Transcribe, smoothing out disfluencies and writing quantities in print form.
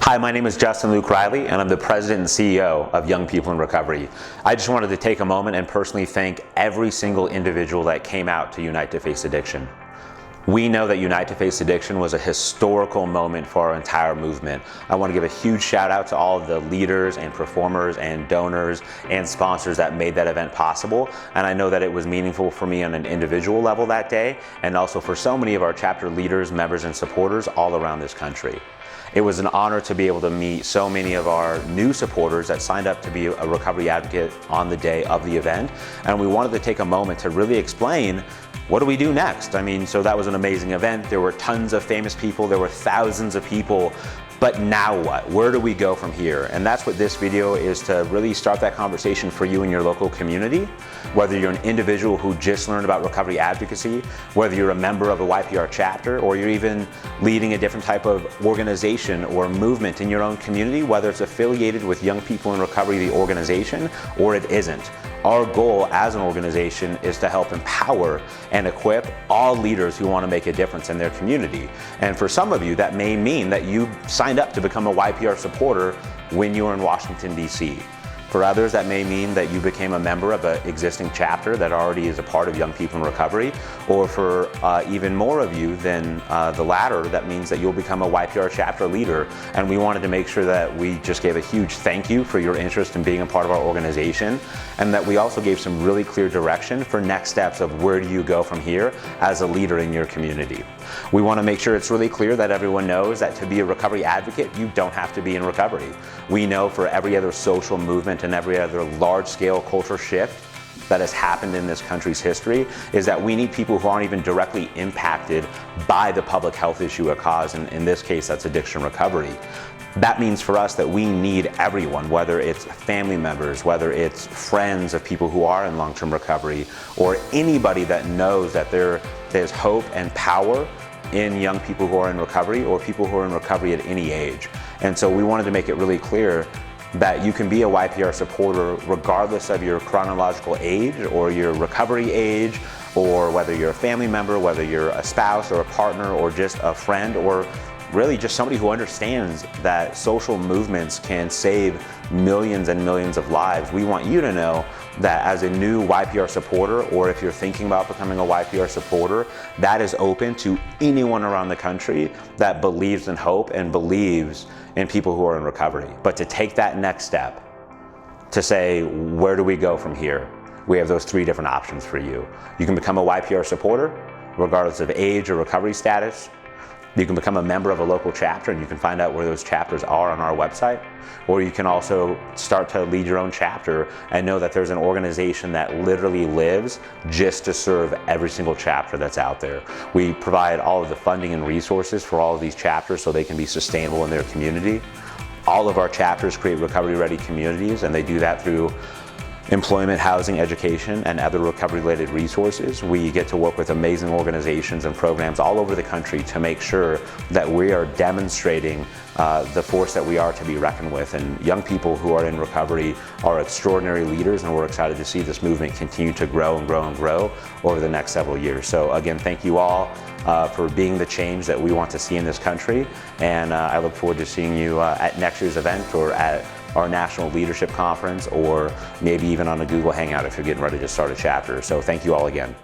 Hi, my name is Justin Luke Riley, and I'm the President and CEO of Young People in Recovery. I just wanted to take a moment and personally thank every single individual that came out to Unite to Face Addiction. We know that Unite to Face Addiction was a historical moment for our entire movement. I want to give a huge shout out to all of the leaders and performers and donors and sponsors that made that event possible. And I know that it was meaningful for me on an individual level that day, and also for so many of our chapter leaders, members, and supporters all around this country. It was an honor to be able to meet so many of our new supporters that signed up to be a recovery advocate on the day of the event. And we wanted to take a moment to really explain, what do we do next? I mean, so that was an amazing event. There were tons of famous people. There were thousands of people. But now what? Where do we go from here? And that's what this video is, to really start that conversation for you in your local community. Whether you're an individual who just learned about recovery advocacy, whether you're a member of a YPR chapter, or you're even leading a different type of organization or movement in your own community, whether it's affiliated with Young People in Recovery, the organization, or it isn't. Our goal as an organization is to help empower and equip all leaders who want to make a difference in their community. And for some of you, that may mean that you signed up to become a YPR supporter when you were in Washington, D.C. For others, that may mean that you became a member of an existing chapter that already is a part of Young People in Recovery. Or for even more of you than the latter, that means that you'll become a YPR chapter leader. And we wanted to make sure that we just gave a huge thank you for your interest in being a part of our organization, and that we also gave some really clear direction for next steps of where do you go from here as a leader in your community. We want to make sure it's really clear that everyone knows that to be a recovery advocate, you don't have to be in recovery. We know for every other social movement and every other large-scale cultural shift that has happened in this country's history is that we need people who aren't even directly impacted by the public health issue it caused, and in this case, that's addiction recovery. That means for us that we need everyone, whether it's family members, whether it's friends of people who are in long-term recovery, or anybody that knows that there's hope and power in young people who are in recovery, or people who are in recovery at any age. And so we wanted to make it really clear that you can be a YPR supporter regardless of your chronological age or your recovery age, or whether you're a family member, whether you're a spouse or a partner or just a friend, or really just somebody who understands that social movements can save millions and millions of lives. We want you to know that as a new YPR supporter, or if you're thinking about becoming a YPR supporter, that is open to anyone around the country that believes in hope and believes in people who are in recovery. But to take that next step, to say, where do we go from here? We have those three different options for you. You can become a YPR supporter, regardless of age or recovery status. You can become a member of a local chapter, and you can find out where those chapters are on our website. Or you can also start to lead your own chapter and know that there's an organization that literally lives just to serve every single chapter that's out there. We provide all of the funding and resources for all of these chapters so they can be sustainable in their community. All of our chapters create recovery-ready communities, and they do that through employment, housing, education, and other recovery-related resources. We get to work with amazing organizations and programs all over the country to make sure that we are demonstrating the force that we are to be reckoned with. And young people who are in recovery are extraordinary leaders, and we're excited to see this movement continue to grow and grow and grow over the next several years. So again, thank you all for being the change that we want to see in this country. And I look forward to seeing you at next year's event, or at our National Leadership Conference, or maybe even on a Google Hangout if you're getting ready to start a chapter. So thank you all again.